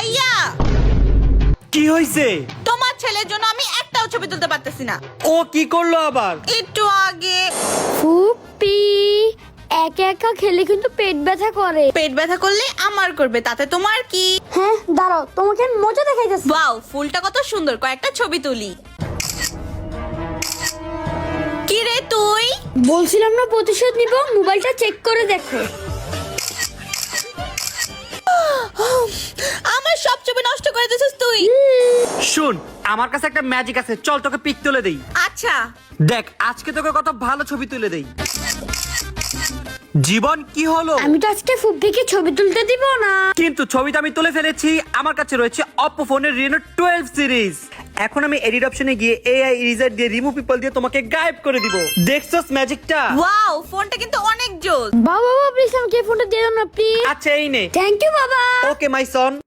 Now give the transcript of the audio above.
ভাইয়া কি হইছে? তোমার ছেলের জন্য আমি একটাও ছবি তুলতে পারতেছি না। ও কি করলো আবার? একটু আগে ফুপি একা একা খেলে কিন্তু পেট ব্যথা করে। পেট ব্যথা করলে আমার করবে, তাতে তোমার কি? হ্যাঁ দাঁড়াও, তোমাকে আমি মজা দেখাইতেছি। ওয়াও, ফুলটা কত সুন্দর, কয়েকটা ছবি তুলি। কি রে তুই? বলছিলাম না প্রতিশোধ নিব, মোবাইলটা চেক করে দেখো। আমার সব ছবি নষ্ট করে দিছিস তুই। শুন, আমার কাছে একটা ম্যাজিক আছে, চল তোকে পিক তুলে দেই। আচ্ছা দেখ আজকে তোকে কত ভালো ছবি তুলে দেই। জীবন কি হলো? আমি তো আজকে ফুপিকে ছবি তুলতে দিব না। কিন্তু ছবিটা আমি তুলে ফেলেছি। আমার কাছে রয়েছে Oppo ফোনের Reno 12 সিরিজ। এখন আমি এডিট অপশনে গিয়ে AI ইরেজার দিয়ে রিমুভ পিপল দিয়ে তোমাকে গায়েব করে দিব। দেখছস ম্যাজিকটা? ওয়াও, ফোনটা কিন্তু অনেক জোস। বাবা প্লিজ আমাকে ফোনটা দিয়ে দাও না প্লিজ। আচ্ছা এই নে। থ্যাংক ইউ বাবা। ওকে মাই সন।